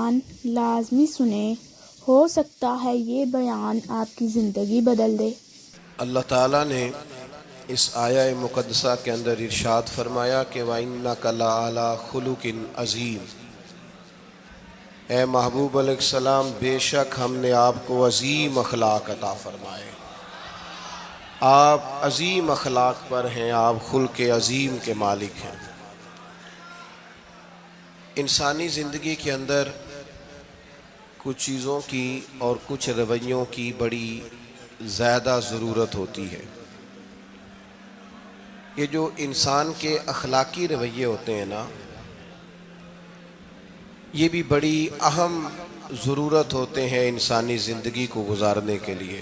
بیان لازمی سنیں، ہو سکتا ہے یہ بیان آپ کی زندگی بدل دے۔ اللہ تعالیٰ نے اس آیہ مقدسہ کے اندر ارشاد فرمایا کہ وَإِنَّكَ لَعَلَىٰ خُلُقٍ عَظِيمٍ، اے محبوب علیہ السلام بے شک ہم نے آپ کو عظیم اخلاق عطا فرمائے، آپ عظیم اخلاق پر ہیں، آپ خلق عظیم کے مالک ہیں۔ انسانی زندگی کے اندر کچھ چیزوں کی اور کچھ رویوں کی بڑی زیادہ ضرورت ہوتی ہے۔ یہ جو انسان کے اخلاقی رویے ہوتے ہیں نا، یہ بھی بڑی اہم ضرورت ہوتے ہیں انسانی زندگی کو گزارنے کے لیے۔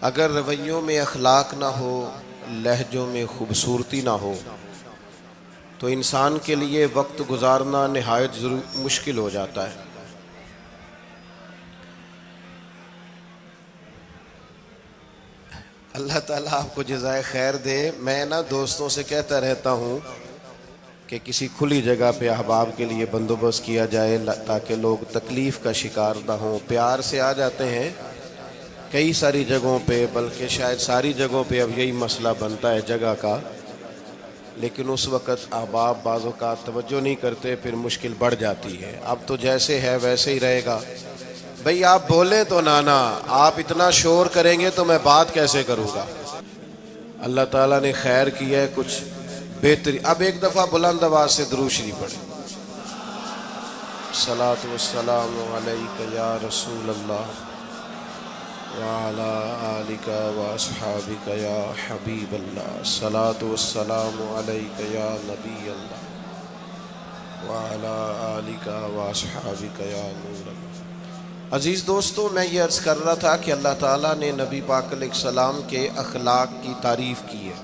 اگر رویوں میں اخلاق نہ ہو، لہجوں میں خوبصورتی نہ ہو، تو انسان کے لیے وقت گزارنا نہایت مشکل ہو جاتا ہے۔ اللہ تعالیٰ آپ کو جزائے خیر دے۔ میں دوستوں سے کہتا رہتا ہوں کہ کسی کھلی جگہ پہ احباب کے لیے بندوبست کیا جائے تاکہ لوگ تکلیف کا شکار نہ ہوں۔ پیار سے آ جاتے ہیں کئی ساری جگہوں پہ، بلکہ شاید ساری جگہوں پہ اب یہی مسئلہ بنتا ہے جگہ کا، لیکن اس وقت احباب بعض اوقات توجہ نہیں کرتے، پھر مشکل بڑھ جاتی ہے۔ اب تو جیسے ہے ویسے ہی رہے گا۔ بھئی آپ بولیں تو نانا، آپ اتنا شور کریں گے تو میں بات کیسے کروں گا؟ اللہ تعالیٰ نے خیر کیا ہے، کچھ بہتری۔ اب ایک دفعہ بلند آواز سے درود شریف پڑھیں۔ الصلاۃ والسلام علیک یا رسول اللہ وعلی آلک واصحابک یا حبیب اللہ، الصلاۃ والسلام علیک یا نبی اللہ وعلی آلک واصحابک یا نور اللہ۔ عزیز دوستو، میں یہ عرض کر رہا تھا کہ اللہ تعالیٰ نے نبی پاک علیہ السلام کے اخلاق کی تعریف کی ہے۔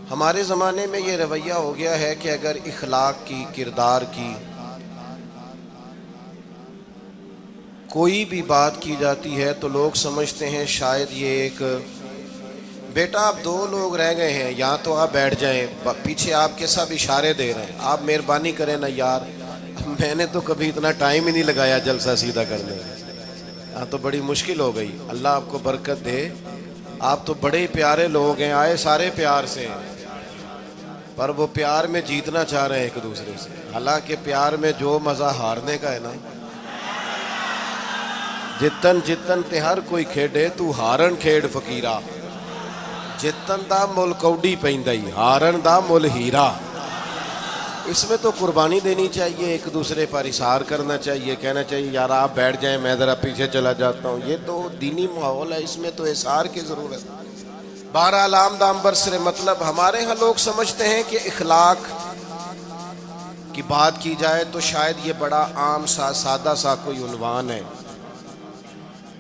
ہمارے زمانے میں یہ رویہ ہو گیا ہے کہ اگر اخلاق کی، کردار کی کوئی بھی بات کی جاتی ہے تو لوگ سمجھتے ہیں شاید یہ ایک بیٹا آپ دو لوگ رہ گئے ہیں، یہاں تو آپ بیٹھ جائیں، پیچھے آپ کے سب اشارے دے رہے ہیں، آپ مہربانی کریں نا یار، میں نے تو کبھی اتنا ٹائم ہی نہیں لگایا جلسہ سیدھا کرنے میں، ہاں تو بڑی مشکل ہو گئی۔ اللہ آپ کو برکت دے، آپ تو بڑے پیارے لوگ ہیں، آئے سارے پیار سے ہیں، پر وہ پیار میں جیتنا چاہ رہے ہیں ایک دوسرے سے۔ حالانکہ پیار میں جو مزہ ہارنے کا ہے نا، جتن جتن تے ہر کوئی کھیڈے تو ہارن کھیڈ فقیرا، جتن دا مل کوڈی پیندائی ہارن دا مل ہیرا۔ اس میں تو قربانی دینی چاہیے، ایک دوسرے پر اثار کرنا چاہیے، کہنا چاہیے یار آپ بیٹھ جائیں میں ذرا پیچھے چلا جاتا ہوں۔ یہ تو دینی ماحول ہے، اس میں تو اثار کی ضرورت ہے۔ بہرحال آمدام برسر مطلب، ہمارے ہاں لوگ سمجھتے ہیں کہ اخلاق کی بات کی جائے تو شاید یہ بڑا عام سا سادہ سا کوئی عنوان ہے۔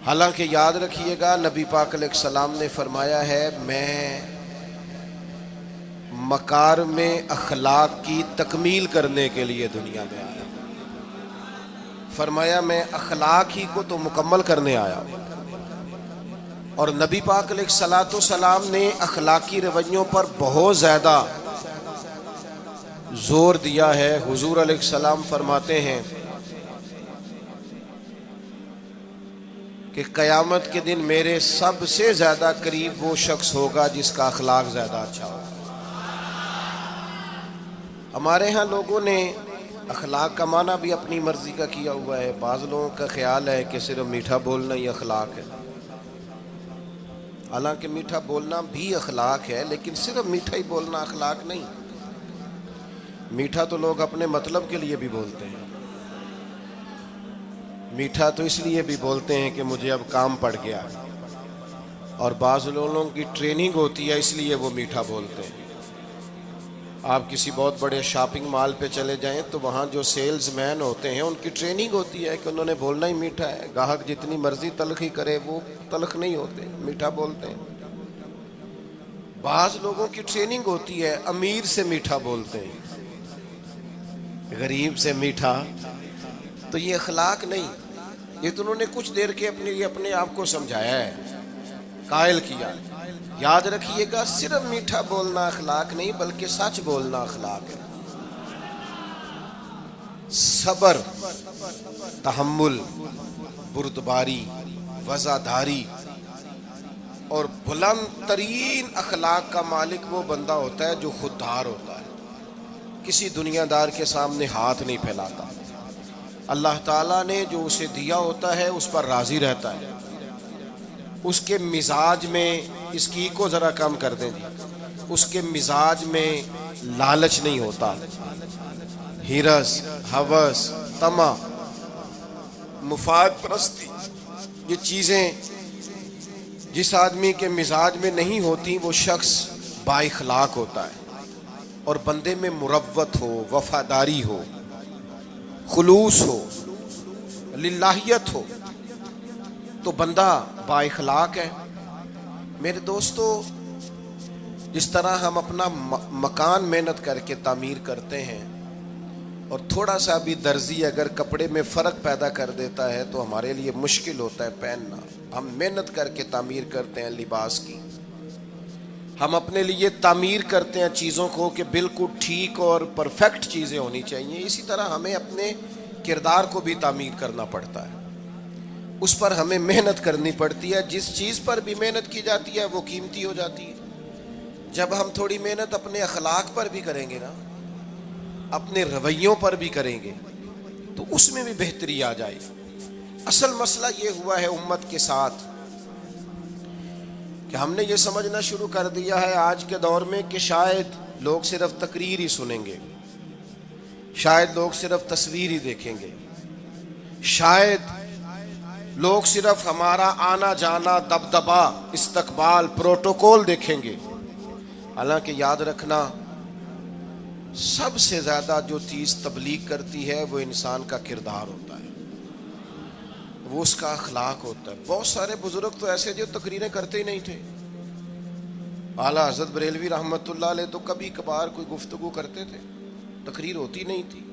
حالانکہ یاد رکھیے گا نبی پاک علیہ السلام نے فرمایا ہے میں مکارم اخلاق کی تکمیل کرنے کے لیے دنیا میں آیا، فرمایا میں اخلاق ہی کو تو مکمل کرنے آیا ہوں۔ اور نبی پاک علیہ السلام نے اخلاقی رویوں پر بہت زیادہ زور دیا ہے۔ حضور علیہ السلام فرماتے ہیں کہ قیامت کے دن میرے سب سے زیادہ قریب وہ شخص ہوگا جس کا اخلاق زیادہ اچھا ہو۔ ہمارے ہاں لوگوں نے اخلاق کا معنی بھی اپنی مرضی کا کیا ہوا ہے۔ بعض لوگوں کا خیال ہے کہ صرف میٹھا بولنا ہی اخلاق ہے، حالانکہ میٹھا بولنا بھی اخلاق ہے، لیکن صرف میٹھا ہی بولنا اخلاق نہیں۔ میٹھا تو لوگ اپنے مطلب کے لیے بھی بولتے ہیں، میٹھا تو اس لیے بھی بولتے ہیں کہ مجھے اب کام پڑ گیا، اور بعض لوگوں کی ٹریننگ ہوتی ہے اس لیے وہ میٹھا بولتے ہیں۔ آپ کسی بہت بڑے شاپنگ مال پہ چلے جائیں تو وہاں جو سیلز مین ہوتے ہیں ان کی ٹریننگ ہوتی ہے کہ انہوں نے بولنا ہی میٹھا ہے، گاہک جتنی مرضی تلخی کرے وہ تلخ نہیں ہوتے، میٹھا بولتے ہیں۔ بعض لوگوں کی ٹریننگ ہوتی ہے امیر سے میٹھا بولتے ہیں، غریب سے میٹھا، تو یہ اخلاق نہیں، یہ تو انہوں نے کچھ دیر کے اپنے آپ کو سمجھایا ہے، قائل کیا۔ یاد رکھیے گا صرف میٹھا بولنا اخلاق نہیں بلکہ سچ بولنا اخلاق ہے۔ صبر، تحمل، بردباری، وزاداری اور بلند ترین اخلاق کا مالک وہ بندہ ہوتا ہے جو خوددار ہوتا ہے، کسی دنیا دار کے سامنے ہاتھ نہیں پھیلاتا، اللہ تعالیٰ نے جو اسے دیا ہوتا ہے اس پر راضی رہتا ہے، اس کے مزاج میں، اس کی کو ذرا کم کر دیں جی، اس کے مزاج میں لالچ نہیں ہوتا، ہرس، ہوس، طمع، مفاد پرستی، یہ چیزیں جس آدمی کے مزاج میں نہیں ہوتی وہ شخص با اخلاق ہوتا ہے، اور بندے میں مروت ہو، وفاداری ہو، خلوص ہو، للہیت ہو تو بندہ با اخلاق ہے۔ میرے دوستو، جس طرح ہم اپنا مکان محنت کر کے تعمیر کرتے ہیں، اور تھوڑا سا بھی درزی اگر کپڑے میں فرق پیدا کر دیتا ہے تو ہمارے لیے مشکل ہوتا ہے پہننا، ہم محنت کر کے تعمیر کرتے ہیں لباس کی، ہم اپنے لیے تعمیر کرتے ہیں چیزوں کو کہ بالکل ٹھیک اور پرفیکٹ چیزیں ہونی چاہیے، اسی طرح ہمیں اپنے کردار کو بھی تعمیر کرنا پڑتا ہے، اس پر ہمیں محنت کرنی پڑتی ہے، جس چیز پر بھی محنت کی جاتی ہے وہ قیمتی ہو جاتی ہے۔ جب ہم تھوڑی محنت اپنے اخلاق پر بھی کریں گے نا، اپنے رویوں پر بھی کریں گے تو اس میں بھی بہتری آ جائے۔ اصل مسئلہ یہ ہوا ہے امت کے ساتھ کہ ہم نے یہ سمجھنا شروع کر دیا ہے آج کے دور میں کہ شاید لوگ صرف تقریر ہی سنیں گے، شاید لوگ صرف تصویر ہی دیکھیں گے، شاید لوگ صرف ہمارا آنا جانا، دبدبا، استقبال، پروٹوکول دیکھیں گے۔ حالانکہ یاد رکھنا، سب سے زیادہ جو چیز تبلیغ کرتی ہے وہ انسان کا کردار ہوتا ہے، وہ اس کا اخلاق ہوتا ہے۔ بہت سارے بزرگ تو ایسے جو تقریریں کرتے ہی نہیں تھے، اعلیٰ حضرت بریلوی رحمۃ اللہ علیہ تو کبھی کبھار کوئی گفتگو کرتے تھے، تقریر ہوتی نہیں تھی،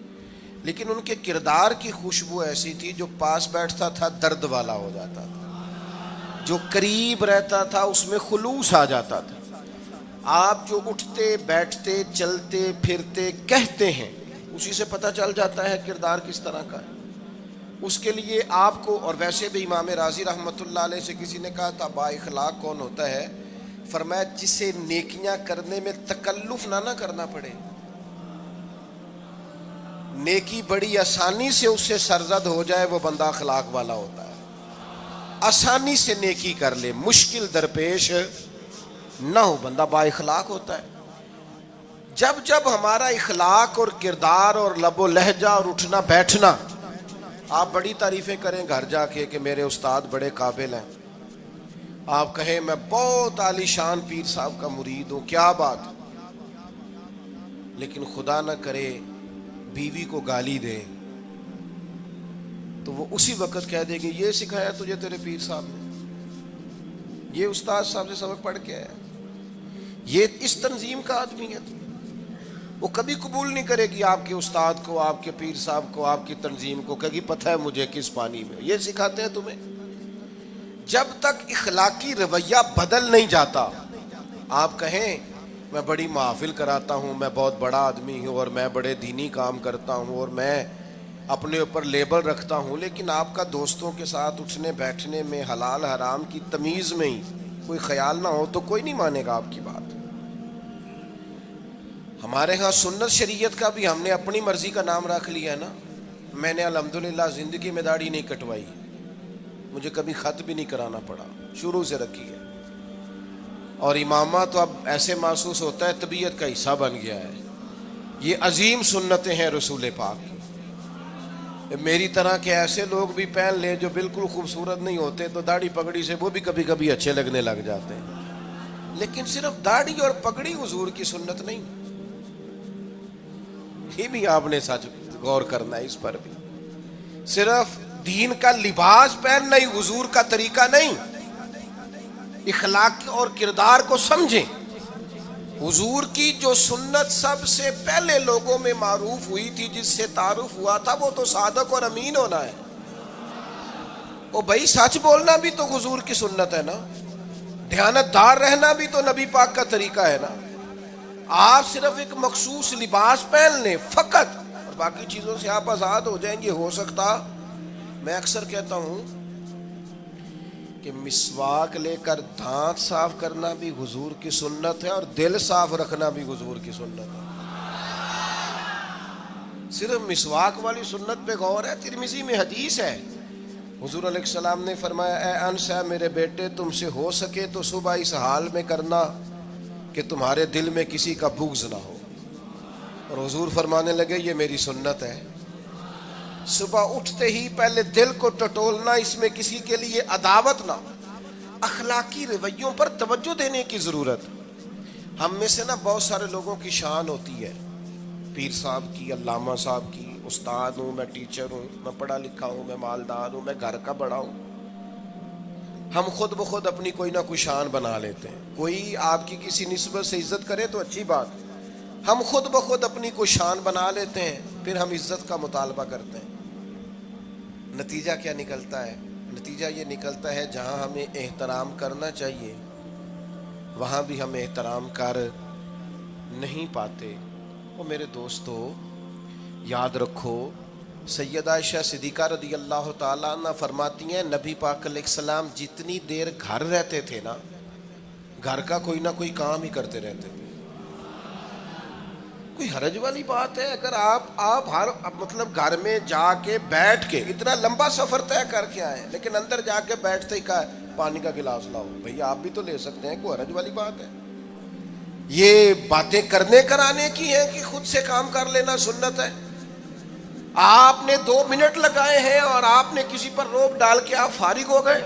لیکن ان کے کردار کی خوشبو ایسی تھی جو پاس بیٹھتا تھا درد والا ہو جاتا تھا، جو قریب رہتا تھا اس میں خلوص آ جاتا تھا۔ آپ جو اٹھتے بیٹھتے چلتے پھرتے کہتے ہیں اسی سے پتہ چل جاتا ہے کردار کس طرح کا ہے۔ اس کے لیے آپ کو، اور ویسے بھی امام راضی رحمۃ اللہ علیہ سے کسی نے کہا تھا با اخلاق کون ہوتا ہے؟ فرمایا جسے نیکیاں کرنے میں تکلف نہ کرنا پڑے، نیکی بڑی آسانی سے اس سے سرزد ہو جائے، وہ بندہ اخلاق والا ہوتا ہے۔ آسانی سے نیکی کر لے، مشکل درپیش نہ ہو، بندہ با اخلاق ہوتا ہے۔ جب جب ہمارا اخلاق اور کردار اور لب و لہجہ اور اٹھنا بیٹھنا، آپ بڑی تعریفیں کریں گھر جا کے کہ میرے استاد بڑے قابل ہیں، آپ کہیں میں بہت عالی شان پیر صاحب کا مرید ہوں، کیا بات، لیکن خدا نہ کرے بیوی کو گالی دے تو وہ اسی وقت کہہ دے گی یہ سکھایا تجھے تیرے پیر صاحب نے، یہ استاد صاحب سے سبق پڑھ کے آیا، یہ اس تنظیم کا آدمی ہے۔ وہ کبھی قبول نہیں کرے گی آپ کے استاد کو، آپ کے پیر صاحب کو، آپ کی تنظیم کو، کہے گی پتہ ہے مجھے کس پانی میں یہ سکھاتے ہیں تمہیں۔ جب تک اخلاقی رویہ بدل نہیں جاتا، آپ کہیں میں بڑی محافل کراتا ہوں، میں بہت بڑا آدمی ہوں اور میں بڑے دینی کام کرتا ہوں اور میں اپنے اوپر لیبل رکھتا ہوں، لیکن آپ کا دوستوں کے ساتھ اٹھنے بیٹھنے میں حلال حرام کی تمیز میں ہی کوئی خیال نہ ہو تو کوئی نہیں مانے گا آپ کی بات۔ ہمارے ہاں سنت شریعت کا بھی ہم نے اپنی مرضی کا نام رکھ لیا ہے نا۔ میں نے الحمدللہ زندگی میں داڑھی نہیں کٹوائی، مجھے کبھی خط بھی نہیں کرانا پڑا، شروع سے رکھی ہے، اور امامہ تو اب ایسے محسوس ہوتا ہے طبیعت کا حصہ بن گیا ہے۔ یہ عظیم سنتیں ہیں رسول پاک کی۔ میری طرح کے ایسے لوگ بھی پہن لیں جو بالکل خوبصورت نہیں ہوتے تو داڑھی پگڑی سے وہ بھی کبھی کبھی اچھے لگنے لگ جاتے ہیں، لیکن صرف داڑھی اور پگڑی حضور کی سنت نہیں، یہ بھی آپ نے سچ غور کرنا ہے اس پر بھی۔ صرف دین کا لباس پہننا ہی حضور کا طریقہ نہیں، اخلاق اور کردار کو سمجھیں۔ حضور کی جو سنت سب سے پہلے لوگوں میں معروف ہوئی تھی، جس سے تعارف ہوا تھا، وہ تو صادق اور امین ہونا ہے۔ او بھائی سچ بولنا بھی تو حضور کی سنت ہے نا، دیانتدار رہنا بھی تو نبی پاک کا طریقہ ہے نا۔ آپ صرف ایک مخصوص لباس پہن لیں فقط، اور باقی چیزوں سے آپ آزاد ہو جائیں گے. ہو سکتا, میں اکثر کہتا ہوں کہ مسواک لے کر دانت صاف کرنا بھی حضور کی سنت ہے اور دل صاف رکھنا بھی حضور کی سنت ہے. صرف مسواک والی سنت پہ غور ہے. ترمذی میں حدیث ہے, حضور علیہ السلام نے فرمایا, اے انس ہے میرے بیٹے, تم سے ہو سکے تو صبح اس حال میں کرنا کہ تمہارے دل میں کسی کا بغض نہ ہو. اور حضور فرمانے لگے یہ میری سنت ہے. صبح اٹھتے ہی پہلے دل کو ٹٹولنا, اس میں کسی کے لیے عداوت نہ. اخلاقی رویوں پر توجہ دینے کی ضرورت. ہم میں سے نا بہت سارے لوگوں کی شان ہوتی ہے, پیر صاحب کی, علامہ صاحب کی, استاد ہوں, میں ٹیچر ہوں, میں پڑھا لکھا ہوں, میں مالدار ہوں, میں گھر کا بڑا ہوں. ہم خود بخود اپنی کوئی نہ کوئی شان بنا لیتے ہیں. کوئی آپ کی کسی نسبت سے عزت کرے تو اچھی بات, ہم خود بخود اپنی کوئی شان بنا لیتے ہیں, پھر ہم عزت کا مطالبہ کرتے ہیں. نتیجہ کیا نکلتا ہے؟ نتیجہ یہ نکلتا ہے جہاں ہمیں احترام کرنا چاہیے وہاں بھی ہم احترام کر نہیں پاتے. اور میرے دوستو یاد رکھو, سیدہ عائشہ صدیقہ رضی اللہ تعالیٰ عنہ فرماتی ہیں, نبی پاک علیہ السلام جتنی دیر گھر رہتے تھے نا, گھر کا کوئی نہ کوئی کام ہی کرتے رہتے تھے. کوئی حرج والی بات ہے اگر آپ ہر مطلب گھر میں جا کے بیٹھ کے اتنا لمبا سفر طے کر کے آئے, لیکن اندر جا کے بیٹھتے ہی کہا پانی کا گلاس لاؤ. بھئی آپ بھی تو لے سکتے ہیں, کوئی حرج والی بات ہے؟ یہ باتیں کرنے کرانے کی ہیں کہ خود سے کام کر لینا سنت ہے. آپ نے 2 منٹ لگائے ہیں اور آپ نے کسی پر روب ڈال کے آپ فارغ ہو گئے.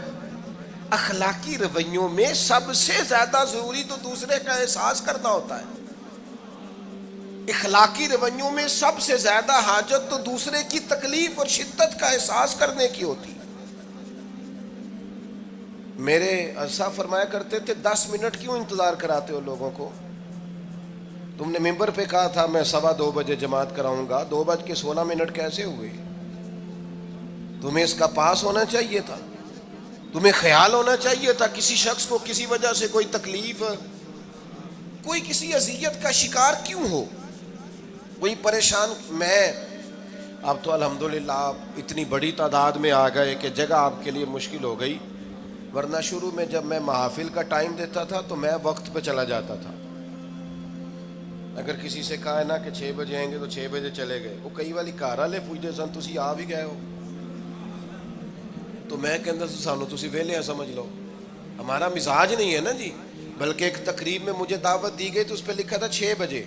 اخلاقی رویوں میں سب سے زیادہ ضروری تو دوسرے کا احساس کرنا ہوتا ہے. اخلاقی رویوں میں سب سے زیادہ حاجت تو دوسرے کی تکلیف اور شدت کا احساس کرنے کی ہوتی. میرے اسا فرمایا کرتے تھے 10 منٹ کیوں انتظار کراتے ہو لوگوں کو؟ تم نے ممبر پہ کہا تھا میں 2:15 بجے جماعت کراؤں گا, 2:16 کیسے ہوئے؟ تمہیں اس کا پاس ہونا چاہیے تھا, تمہیں خیال ہونا چاہیے تھا کسی شخص کو کسی وجہ سے کوئی تکلیف, کوئی کسی اذیت کا شکار کیوں ہو, کوئی پریشان. میں اب تو الحمدللہ اتنی بڑی تعداد میں آ گئے کہ جگہ آپ کے لیے مشکل ہو گئی, ورنہ شروع میں جب میں محافل کا ٹائم دیتا تھا تو میں وقت پہ چلا جاتا تھا. اگر کسی سے کہا ہے نا کہ 6 بجے آئیں گے تو 6 بجے چلے گئے. وہ کئی والی کار والے پوچھتے سن تسی آ بھی گئے ہو, تو میں کہتا سانو تسی ویلے سمجھ لو. ہمارا مزاج نہیں ہے نا جی. بلکہ ایک تقریب میں مجھے دعوت دی گئی تو اس پہ لکھا تھا 6 بجے,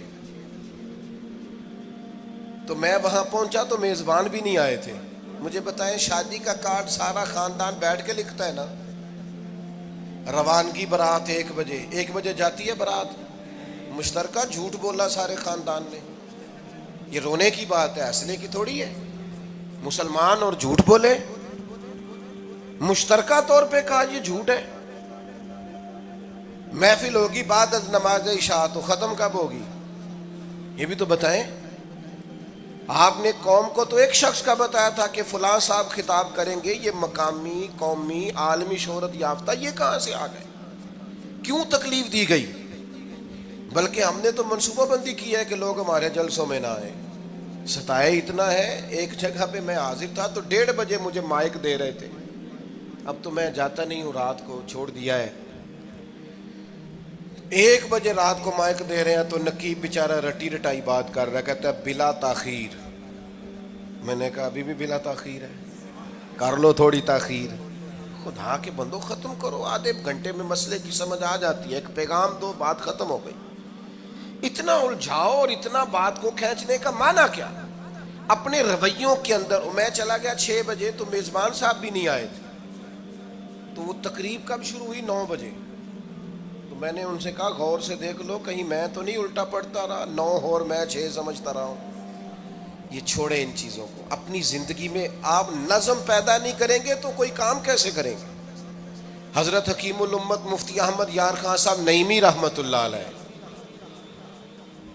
تو میں وہاں پہنچا تو میزبان بھی نہیں آئے تھے. مجھے بتائیں شادی کا کارڈ سارا خاندان بیٹھ کے لکھتا ہے نا, روانگی برات 1 بجے, 1 بجے جاتی ہے برات, مشترکہ جھوٹ بولا سارے خاندان نے. یہ رونے کی بات ہے, ہنسنے کی تھوڑی ہے. مسلمان اور جھوٹ بولے, مشترکہ طور پہ کہا یہ جھوٹ ہے. محفل ہوگی بعد از نماز عشاء, تو ختم کب ہوگی یہ بھی تو بتائیں. آپ نے قوم کو تو ایک شخص کا بتایا تھا کہ فلاں صاحب خطاب کریں گے, یہ مقامی, قومی, عالمی شہرت یافتہ, یہ کہاں سے آ گئے؟ کیوں تکلیف دی گئی؟ بلکہ ہم نے تو منصوبہ بندی کی ہے کہ لوگ ہمارے جلسوں میں نہ آئیں. ستائے اتنا ہے, ایک جگہ پہ میں حاضر تھا تو 1:30 بجے مجھے مائک دے رہے تھے. اب تو میں جاتا نہیں ہوں, رات کو چھوڑ دیا ہے. 1 بجے رات کو مائک دے رہے ہیں تو نقیب بیچارہ رٹی رٹائی بات کر رہا ہے, کہتا ہے بلا تاخیر. میں نے کہا ابھی بھی بلا تاخیر ہے, کر لو تھوڑی تاخیر. خدا کے بندو ختم کرو, آدھے گھنٹے میں مسئلے کی سمجھ آ جاتی ہے, ایک پیغام دو, بات ختم ہو گئی. اتنا الجھاؤ اور اتنا بات کو کھینچنے کا معنی کیا؟ اپنے رویوں کے اندر. میں چلا گیا 6 بجے تو میزبان صاحب بھی نہیں آئے تھے, تو وہ تقریب کب شروع ہوئی؟ 9 بجے. تو میں نے ان سے کہا غور سے دیکھ لو کہیں میں تو نہیں الٹا پڑتا رہا, 9 اور میں 6 سمجھتا رہا ہوں. یہ چھوڑیں ان چیزوں کو. اپنی زندگی میں آپ نظم پیدا نہیں کریں گے تو کوئی کام کیسے کریں گے؟ حضرت حکیم الامت مفتی احمد یار خان صاحب نعیمی رحمت اللہ علیہ,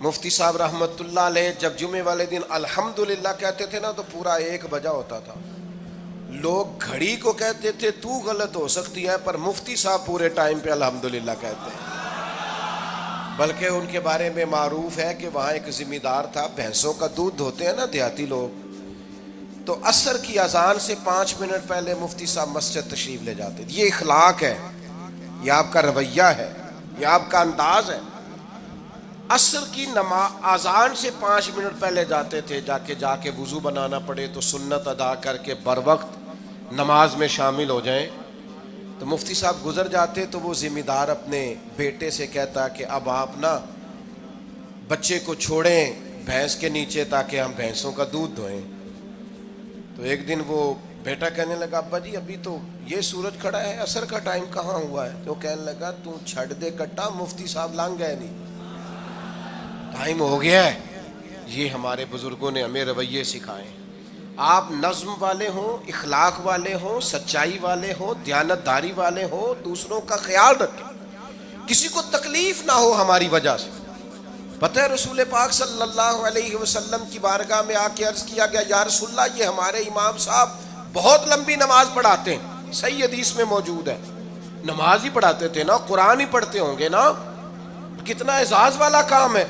مفتی صاحب رحمت اللہ علیہ جب جمعے والے دن الحمدللہ کہتے تھے نا تو پورا 1 بجا ہوتا تھا. لوگ گھڑی کو کہتے تھے تو غلط ہو سکتی ہے, پر مفتی صاحب پورے ٹائم پہ الحمدللہ کہتے ہیں. بلکہ ان کے بارے میں معروف ہے کہ وہاں ایک ذمہ دار تھا، بھینسوں کا دودھ دھوتے ہیں نا دیہاتی لوگ، تو عصر کی اذان سے 5 منٹ پہلے مفتی صاحب مسجد تشریف لے جاتے تھے۔ یہ اخلاق ہے، یہ آپ کا رویہ ہے، یہ آپ کا انداز ہے۔ عصر کی اذان سے 5 منٹ پہلے جاتے تھے، جا کے وضو بنانا پڑے تو سنت ادا کر کے بر وقت نماز میں شامل ہو جائیں۔ تو مفتی صاحب گزر جاتے تو وہ ذمہ دار اپنے بیٹے سے کہتا کہ اب آپ نا بچے کو چھوڑیں بھینس کے نیچے تاکہ ہم بھینسوں کا دودھ دھوئیں۔ تو ایک دن وہ بیٹا کہنے لگا ابا جی ابھی تو یہ سورج کھڑا ہے، عصر کا ٹائم کہاں ہوا ہے؟ تو کہنے لگا تو چھڑ دے کٹا، مفتی صاحب لانگ گئے نہیں، ٹائم ہو گیا ہے۔ یہ ہمارے بزرگوں نے ہمیں رویے سکھائے۔ آپ نظم والے ہوں، اخلاق والے ہوں، سچائی والے ہوں، دیانتداری والے ہوں، دوسروں کا خیال رکھیں، کسی کو تکلیف نہ ہو ہماری وجہ سے۔ پتہ ہے رسول پاک صلی اللہ علیہ وسلم کی بارگاہ میں آ کے عرض کیا گیا یا رسول اللہ یہ ہمارے امام صاحب بہت لمبی نماز پڑھاتے ہیں، صحیح حدیث میں موجود ہے۔ نماز ہی پڑھاتے تھے نا، قرآن ہی پڑھتے ہوں گے نا، کتنا اعزاز والا کام ہے۔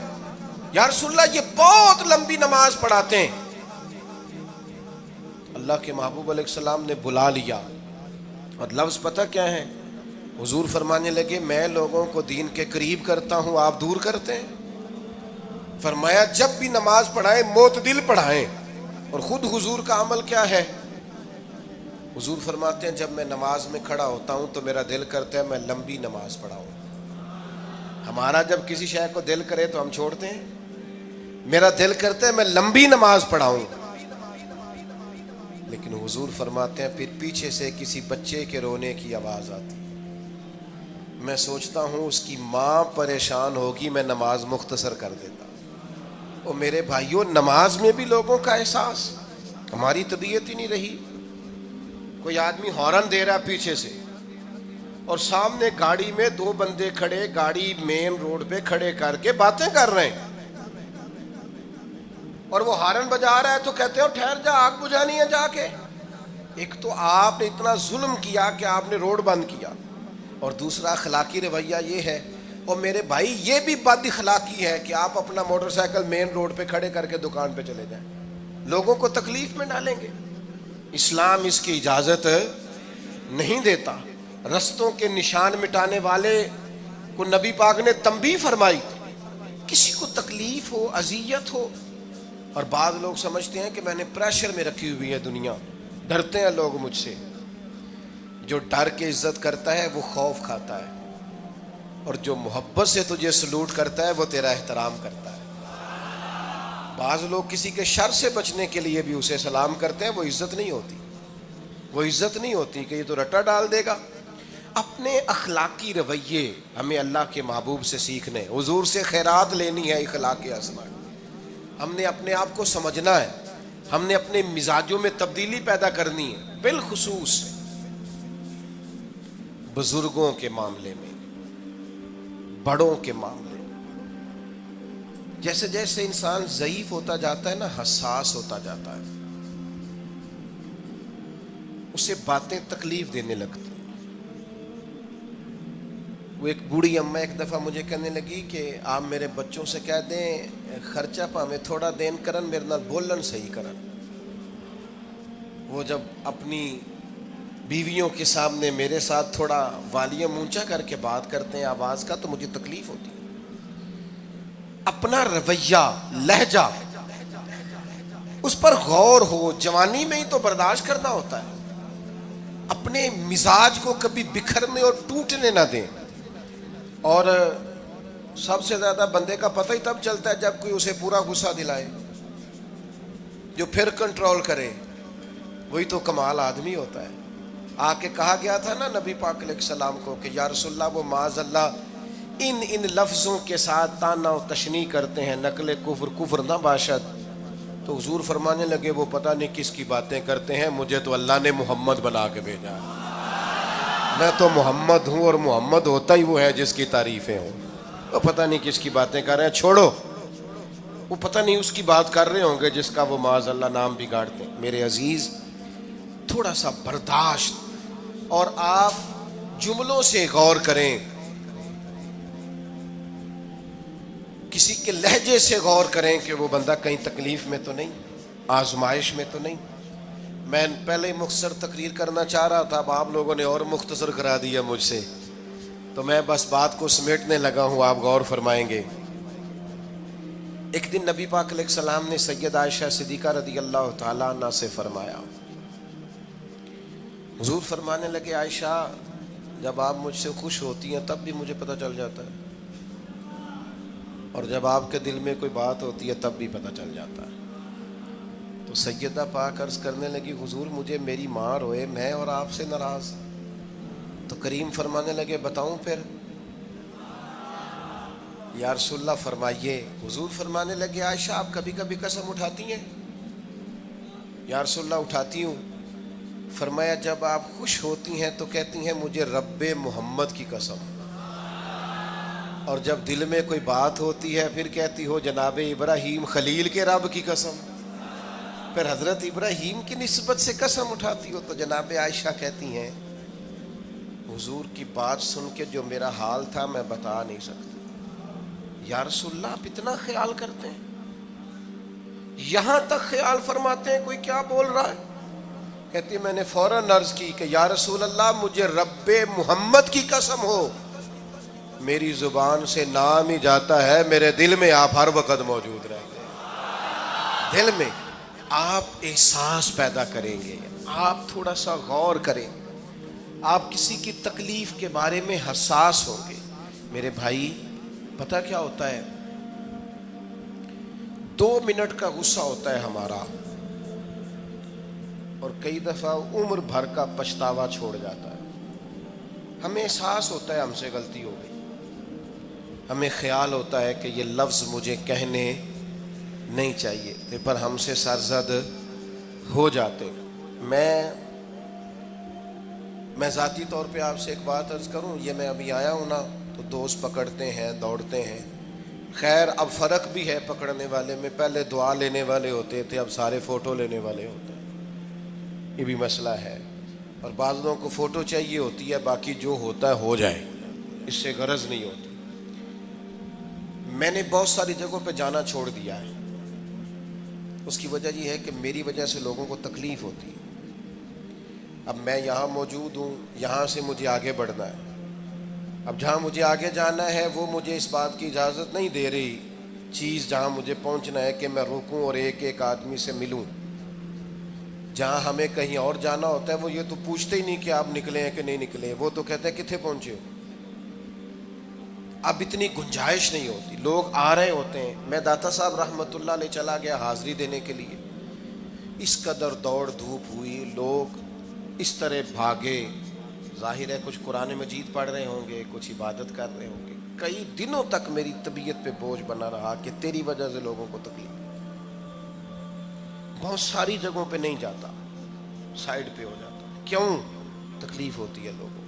یا رسول اللہ یہ بہت لمبی نماز پڑھاتے ہیں۔ اللہ کے محبوب علیہ السلام نے بلا لیا، اور لفظ پتہ کیا ہے؟ حضور فرمانے لگے میں لوگوں کو دین کے قریب کرتا ہوں، آپ دور کرتے ہیں۔ فرمایا جب بھی نماز پڑھائیں معتدل پڑھائیں۔ اور خود حضور کا عمل کیا ہے؟ حضور فرماتے ہیں جب میں نماز میں کھڑا ہوتا ہوں تو میرا دل کرتا ہے میں لمبی نماز پڑھاؤں۔ ہمارا جب کسی شے کو دل کرے تو ہم چھوڑتے ہیں، میرا دل کرتا ہے میں لمبی نماز پڑھاؤں۔ لیکن حضور فرماتے ہیں پھر پیچھے سے کسی بچے کے رونے کی آواز آتی، میں سوچتا ہوں اس کی ماں پریشان ہوگی، میں نماز مختصر کر دیتا۔ اور میرے بھائیوں نماز میں بھی لوگوں کا احساس، ہماری طبیعت ہی نہیں رہی۔ کوئی آدمی ہارن دے رہا پیچھے سے اور سامنے گاڑی میں 2 بندے کھڑے، گاڑی مین روڈ پہ کھڑے کر کے باتیں کر رہے ہیں، اور وہ ہارن بجا رہا ہے تو کہتے ہو ٹھہر جا، آگ بجھانی ہے جا کے۔ ایک تو آپ نے اتنا ظلم کیا کہ آپ نے روڈ بند کیا، اور دوسرا اخلاقی رویہ یہ ہے، اور میرے بھائی یہ بھی بد اخلاقی ہے کہ آپ اپنا موٹر سائیکل مین روڈ پہ کھڑے کر کے دکان پہ چلے جائیں، لوگوں کو تکلیف میں ڈالیں گے۔ اسلام اس کی اجازت نہیں دیتا۔ رستوں کے نشان مٹانے والے کو نبی پاک نے تنبیہ فرمائی، کسی کو تکلیف ہو، اذیت ہو، اور بعض لوگ سمجھتے ہیں کہ میں نے پریشر میں رکھی ہوئی ہے دنیا، ڈرتے ہیں لوگ مجھ سے۔ جو ڈر کے عزت کرتا ہے وہ خوف کھاتا ہے، اور جو محبت سے تجھے سلوٹ کرتا ہے وہ تیرا احترام کرتا ہے۔ بعض لوگ کسی کے شر سے بچنے کے لیے بھی اسے سلام کرتے ہیں، وہ عزت نہیں ہوتی، وہ عزت نہیں ہوتی کہ یہ تو رٹا ڈال دے گا۔ اپنے اخلاقی رویے ہمیں اللہ کے محبوب سے سیکھنے، حضور سے خیرات لینی ہے، اخلاق اسما۔ ہم نے اپنے آپ کو سمجھنا ہے، ہم نے اپنے مزاجوں میں تبدیلی پیدا کرنی ہے، بالخصوص بزرگوں کے معاملے میں، بڑوں کے معاملے میں۔ جیسے جیسے انسان ضعیف ہوتا جاتا ہے نا، حساس ہوتا جاتا ہے، اسے باتیں تکلیف دینے لگتی۔ وہ ایک بوڑھی اماں ایک دفعہ مجھے کہنے لگی کہ آپ میرے بچوں سے کہہ دیں خرچہ پاویں تھوڑا دین کرن، میرے نال بولن صحیح کرن۔ وہ جب اپنی بیویوں کے سامنے میرے ساتھ تھوڑا والیوم اونچا کر کے بات کرتے ہیں آواز کا تو مجھے تکلیف ہوتی۔ اپنا رویہ، لہجہ، اس پر غور ہو، جوانی میں ہی تو برداشت کرنا ہوتا ہے۔ اپنے مزاج کو کبھی بکھرنے اور ٹوٹنے نہ دیں۔ اور سب سے زیادہ بندے کا پتہ ہی تب چلتا ہے جب کوئی اسے پورا غصہ دلائے، جو پھر کنٹرول کرے، وہی تو کمال آدمی ہوتا ہے۔ آ کے کہا گیا تھا نا نبی پاک علیہ السلام کو کہ یا رسول اللہ وہ معاذ اللہ ان لفظوں کے ساتھ تانا و تشنیع کرتے ہیں، نقل کفر نہ باشد۔ تو حضور فرمانے لگے وہ پتہ نہیں کس کی باتیں کرتے ہیں، مجھے تو اللہ نے محمد بنا کے بھیجا، میں تو محمد ہوں، اور محمد ہوتا ہی وہ ہے جس کی تعریفیں ہوں۔ وہ پتہ نہیں کس کی باتیں کر رہے ہیں، چھوڑو، وہ پتہ نہیں اس کی بات کر رہے ہوں گے جس کا وہ معاذ اللہ نام بگاڑتے ہیں۔ میرے عزیز تھوڑا سا برداشت، اور آپ جملوں سے غور کریں۔ کسی کے لہجے سے غور کریں کہ وہ بندہ کہیں تکلیف میں تو نہیں، آزمائش میں تو نہیں۔ میں پہلے ہی مختصر تقریر کرنا چاہ رہا تھا، اب آپ لوگوں نے اور مختصر کرا دیا مجھ سے، تو میں بس بات کو سمیٹنے لگا ہوں، آپ غور فرمائیں گے۔ ایک دن نبی پاک علیہ السلام نے سید عائشہ صدیقہ رضی اللہ تعالیٰ عنہ سے فرمایا، حضور فرمانے لگے عائشہ جب آپ مجھ سے خوش ہوتی ہیں تب بھی مجھے پتہ چل جاتا ہے، اور جب آپ کے دل میں کوئی بات ہوتی ہے تب بھی پتہ چل جاتا ہے۔ تو سیدہ پاک عرض کرنے لگی حضور مجھے میری ماں روئے میں اور آپ سے ناراض، تو کریم فرمانے لگے بتاؤں پھر؟ یا رسول اللہ فرمائیے۔ حضور فرمانے لگے عائشہ آپ کبھی کبھی قسم اٹھاتی ہیں؟ یا رسول اللہ اٹھاتی ہوں۔ فرمایا جب آپ خوش ہوتی ہیں تو کہتی ہیں مجھے رب محمد کی قسم، اور جب دل میں کوئی بات ہوتی ہے پھر کہتی ہو جناب ابراہیم خلیل کے رب کی قسم، پھر حضرت ابراہیم کی نسبت سے قسم اٹھاتی ہو۔ تو جناب عائشہ کہتی ہیں حضور کی بات سن کے جو میرا حال تھا میں بتا نہیں سکتی۔ یا رسول اللہ آپ اتنا خیال کرتے ہیں؟ یہاں تک خیال فرماتے ہیں کوئی کیا بول رہا ہے؟ کہتی میں نے فوراً عرض کی کہ یا رسول اللہ مجھے رب محمد کی قسم ہو، میری زبان سے نام ہی جاتا ہے، میرے دل میں آپ ہر وقت موجود رہتے ہیں۔ دل میں آپ احساس پیدا کریں گے، آپ تھوڑا سا غور کریں، آپ کسی کی تکلیف کے بارے میں حساس ہوں گے۔ میرے بھائی پتہ کیا ہوتا ہے، 2 منٹ کا غصہ ہوتا ہے ہمارا، اور کئی دفعہ عمر بھر کا پچھتاوا چھوڑ جاتا ہے۔ ہمیں احساس ہوتا ہے ہم سے غلطی ہو گئی، ہمیں خیال ہوتا ہے کہ یہ لفظ مجھے کہنے نہیں چاہیے تھے، پر ہم سے سرزد ہو جاتے۔ میں ذاتی طور پہ آپ سے ایک بات عرض کروں، یہ میں ابھی آیا ہوں نا تو دوست پکڑتے ہیں دوڑتے ہیں، خیر اب فرق بھی ہے پکڑنے والے میں، پہلے دعا لینے والے ہوتے تھے اب سارے فوٹو لینے والے ہوتے ہیں، یہ بھی مسئلہ ہے۔ اور بعض لوگوں کو فوٹو چاہیے ہوتی ہے، باقی جو ہوتا ہے ہو جائے، اس سے غرض نہیں ہوتی۔ میں نے بہت ساری جگہوں پہ جانا چھوڑ دیا ہے، اس کی وجہ یہ ہے کہ میری وجہ سے لوگوں کو تکلیف ہوتی ہے۔ اب میں یہاں موجود ہوں، یہاں سے مجھے آگے بڑھنا ہے، اب جہاں مجھے آگے جانا ہے وہ مجھے اس بات کی اجازت نہیں دے رہی چیز جہاں مجھے پہنچنا ہے کہ میں رکوں اور ایک ایک آدمی سے ملوں۔ جہاں ہمیں کہیں اور جانا ہوتا ہے وہ یہ تو پوچھتے ہی نہیں کہ آپ نکلے ہیں کہ نہیں نکلے، وہ تو کہتے ہیں کتنے پہنچے ہو۔ اب اتنی گنجائش نہیں ہوتی، لوگ آ رہے ہوتے ہیں۔ میں داتا صاحب رحمۃ اللہ علیہ چلا گیا حاضری دینے کے لیے، اس قدر دوڑ دھوپ ہوئی، لوگ اس طرح بھاگے، ظاہر ہے کچھ قرآن مجید پڑھ رہے ہوں گے، کچھ عبادت کر رہے ہوں گے۔ کئی دنوں تک میری طبیعت پہ بوجھ بنا رہا کہ تیری وجہ سے لوگوں کو تکلیف۔ بہت ساری جگہوں پہ نہیں جاتا، سائڈ پہ ہو جاتا۔ کیوں؟ تکلیف ہوتی ہے لوگوں کو،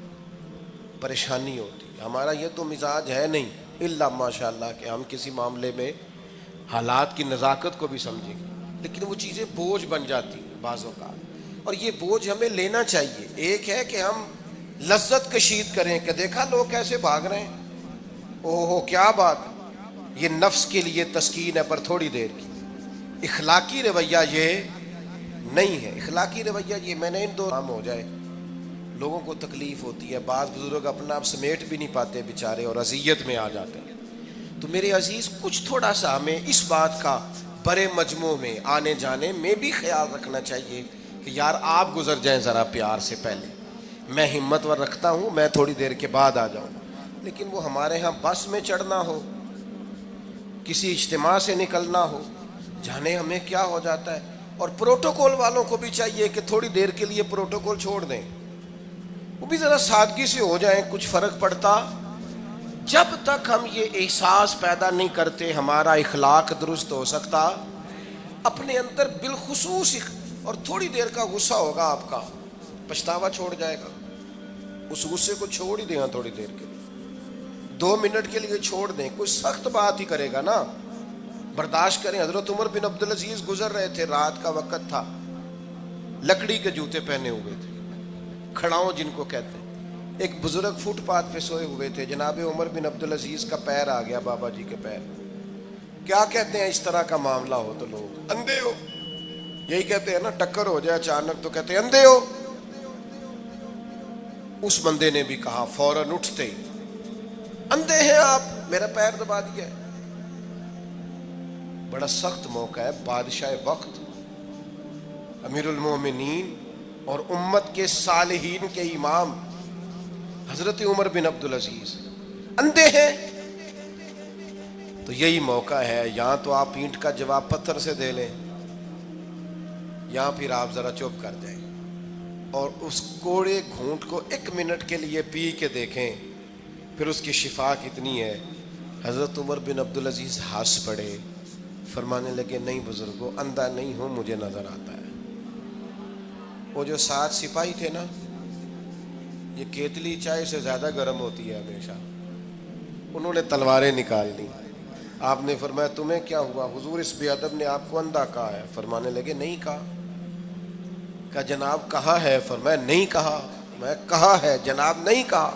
پریشانی ہوتی ہے۔ ہمارا یہ تو مزاج ہے نہیں الا ماشاء اللہ کہ ہم کسی معاملے میں حالات کی نزاکت کو بھی سمجھیں گے، لیکن وہ چیزیں بوجھ بن جاتی ہیں بعض اوقات، اور یہ بوجھ ہمیں لینا چاہیے۔ ایک ہے کہ ہم لذت کشید کریں کہ دیکھا لوگ کیسے بھاگ رہے ہیں، اوہ کیا بات، یہ نفس کے لیے تسکین ہے پر تھوڑی دیر کی۔ اخلاقی رویہ یہ نہیں ہے، اخلاقی رویہ یہ میں نے ان دو کام ہو جائے، لوگوں کو تکلیف ہوتی ہے، بعض بزرگ اپنا آپ سمیٹ بھی نہیں پاتے بیچارے اور اذیت میں آ جاتے ہیں۔ تو میرے عزیز کچھ تھوڑا سا ہمیں اس بات کا بڑے مجموع میں آنے جانے میں بھی خیال رکھنا چاہیے کہ یار آپ گزر جائیں ذرا پیار سے پہلے، میں ہمت ور رکھتا ہوں میں تھوڑی دیر کے بعد آ جاؤں۔ لیکن وہ ہمارے ہاں بس میں چڑھنا ہو، کسی اجتماع سے نکلنا ہو، جانے ہمیں کیا ہو جاتا ہے۔ اور پروٹوکول والوں کو بھی چاہیے کہ تھوڑی دیر کے لیے پروٹوکول چھوڑ دیں، وہ بھی ذرا سادگی سے ہو جائیں، کچھ فرق پڑتا۔ جب تک ہم یہ احساس پیدا نہیں کرتے ہمارا اخلاق درست ہو سکتا، اپنے اندر بالخصوص اور تھوڑی دیر کا غصہ ہوگا آپ کا، پچھتاوا چھوڑ جائے گا۔ اس غصے کو چھوڑ ہی دیں تھوڑی دیر کے لیے، 2 منٹ کے لیے چھوڑ دیں، کوئی سخت بات ہی کرے گا نا برداشت کریں۔ حضرت عمر بن عبدالعزیز گزر رہے تھے، رات کا وقت تھا، لکڑی کے جوتے پہنے ہوئے تھے، کھڑاؤں جن کو کہتے ہیں۔ ایک بزرگ فٹ پاتھ پہ سوئے ہوئے تھے، جناب عمر بن عبدالعزیز کا پیر آ گیا، بابا جی کے پیر، کیا کہتے ہیں اس طرح کا معاملہ ہو تو لوگ؟ اندھے ہو، یہی کہتے ہیں نا، ٹکر ہو جائے اچانک تو کہتے ہیں اندھے ہو۔ اس بندے نے بھی کہا فوراً اٹھتے ہی، اندھے ہیں آپ، میرا پیر دبا دیا ہے۔ بڑا سخت موقع ہے، بادشاہ وقت، امیر المومنین اور امت کے صالحین کے امام حضرت عمر بن عبدالعزیز اندھے ہیں۔ تو یہی موقع ہے، یہاں تو آپ اینٹ کا جواب پتھر سے دے لیں، یہاں پھر آپ ذرا چپ کر جائیں اور اس کوڑے گھونٹ کو 1 منٹ کے لیے پی کے دیکھیں، پھر اس کی شفا کتنی ہے۔ حضرت عمر بن عبدالعزیز ہنس پڑے، فرمانے لگے نہیں بزرگوں، اندھا نہیں ہوں، مجھے نظر آتا ہے۔ وہ جو 7 سپاہی تھے نا، یہ کیتلی چائے سے زیادہ گرم ہوتی ہے ہمیشہ، انہوں نے تلواریں نکال لی۔ آپ نے فرمایا تمہیں کیا ہوا؟ حضور اس بے ادب نے آپ کو اندھا کہا ہے۔ فرمانے لگے نہیں کہا۔ کہا جناب کہا ہے؟ فرمایا نہیں کہا۔ میں کہا ہے جناب نہیں کہا۔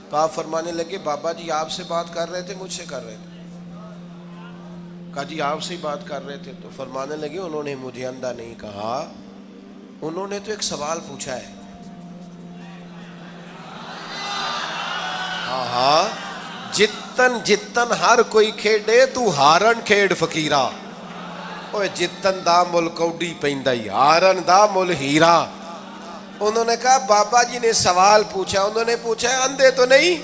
تو آپ فرمانے لگے بابا جی آپ سے بات کر رہے تھے مجھ سے کر رہے تھے؟ کہا جی آپ سے ہی بات کر رہے تھے۔ تو فرمانے لگے انہوں نے مجھے اندھا نہیں کہا، انہوں نے تو ایک سوال پوچھا ہے۔ ہاں ہاں، جتن جتن ہر کوئی کھیڈے تو ہارن کھیڈ فقیرا، اوے جتن دا مل کوڈی پیندا ہی، ہارن دا مل ہیرا۔ انہوں نے کہا بابا جی نے سوال پوچھا، انہوں نے پوچھا ہے اندھے تو نہیں؟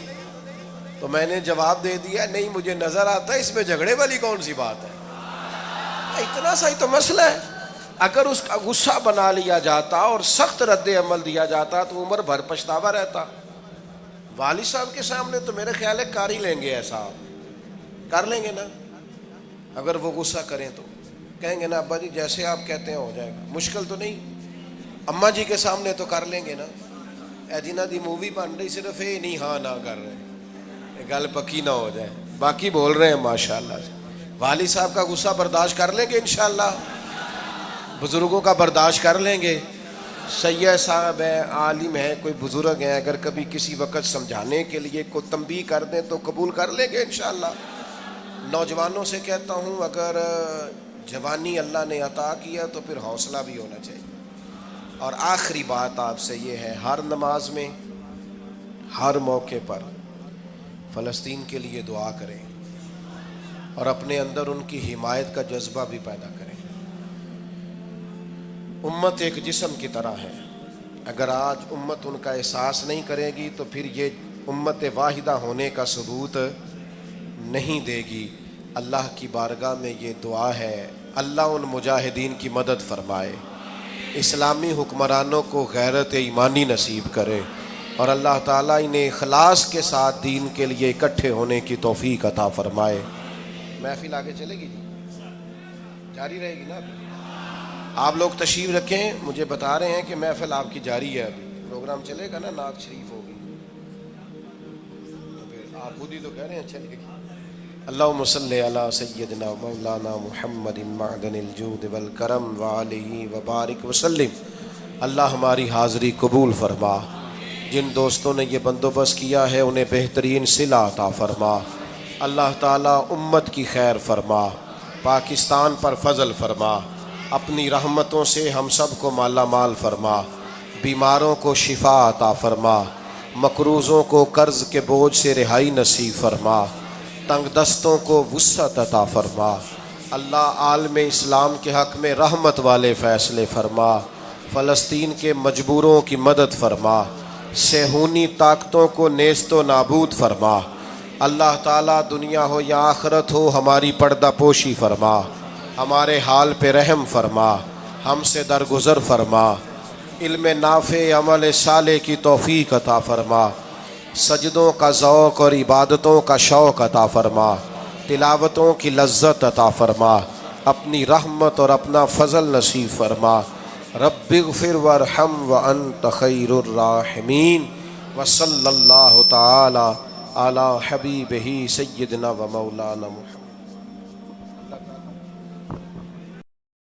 تو میں نے جواب دے دیا نہیں مجھے نظر آتا ہے، اس میں جھگڑے والی کون سی بات ہے؟ اتنا سا ہی تو مسئلہ ہے۔ اگر اس کا غصہ بنا لیا جاتا اور سخت رد عمل دیا جاتا تو عمر بھر پچھتاوا رہتا۔ والد صاحب کے سامنے تو میرے خیال ہے کر ہی لیں گے، ایسا کر لیں گے نا۔ اگر وہ غصہ کریں تو کہیں گے نا ابا جی جیسے آپ کہتے ہیں ہو جائے گا، مشکل تو نہیں۔ اماں جی کے سامنے تو کر لیں گے نا۔ اے جنہ دی مووی بن رہی صرف یہ نہیں ہاں نہ کر رہے، گل پکی نہ ہو جائے، باقی بول رہے ہیں ماشاءاللہ سے۔ والد صاحب کا غصہ برداشت کر لیں گے انشاءاللہ، بزرگوں کا برداشت کر لیں گے۔ سید صاحب ہے، عالم ہے، کوئی بزرگ ہیں، اگر کبھی کسی وقت سمجھانے کے لیے کوئی تنبیہ کر دیں تو قبول کر لیں گے انشاءاللہ۔ نوجوانوں سے کہتا ہوں اگر جوانی اللہ نے عطا کیا تو پھر حوصلہ بھی ہونا چاہیے۔ اور آخری بات آپ سے یہ ہے، ہر نماز میں ہر موقع پر فلسطین کے لیے دعا کریں اور اپنے اندر ان کی حمایت کا جذبہ بھی پیدا کریں۔ امت ایک جسم کی طرح ہے، اگر آج امت ان کا احساس نہیں کرے گی تو پھر یہ امت واحدہ ہونے کا ثبوت نہیں دے گی۔ اللہ کی بارگاہ میں یہ دعا ہے، اللہ ان مجاہدین کی مدد فرمائے، اسلامی حکمرانوں کو غیرت ایمانی نصیب کرے، اور اللہ تعالیٰ انہیں اخلاص کے ساتھ دین کے لیے اکٹھے ہونے کی توفیق عطا فرمائے۔ محفل آگے چلے گی جی، جاری رہے گی نا؟ آپ لوگ تشریف رکھیں، مجھے بتا رہے ہیں کہ محفل آپ کی جاری ہے، ابھی پروگرام چلے گا نا، نعت شریف ہوگی، تو پھر آپ خود ہی تو کہہ رہے ہیں چلے گی۔ اللہم صلی علی سیدنا مولانا محمد معدن الجود والکرم وآلہ وبارک وسلم۔ اللہ ہماری حاضری قبول فرما، جن دوستوں نے یہ بندوبست کیا ہے انہیں بہترین صلہ عطا فرما۔ اللہ تعالیٰ امت کی خیر فرما، پاکستان پر فضل فرما، اپنی رحمتوں سے ہم سب کو مالا مال فرما، بیماروں کو شفا عطا فرما، مقروضوں کو قرض کے بوجھ سے رہائی نصیب فرما، تنگ دستوں کو وسعت عطا فرما۔ اللہ عالم اسلام کے حق میں رحمت والے فیصلے فرما، فلسطین کے مجبوروں کی مدد فرما، صہیونی طاقتوں کو نیست و نابود فرما۔ اللہ تعالیٰ دنیا ہو یا آخرت ہو ہماری پردہ پوشی فرما، ہمارے حال پہ رحم فرما، ہم سے درگزر فرما، علم نافع عمل صالح کی توفیق عطا فرما، سجدوں کا ذوق اور عبادتوں کا شوق عطا فرما، تلاوتوں کی لذت عطا فرما، اپنی رحمت اور اپنا فضل نصیب فرما۔ رب اغفر وارحم وانت خیر الراحمین، وصلی اللہ تعالی علی حبیبہ سیدنا و مولانا محمد۔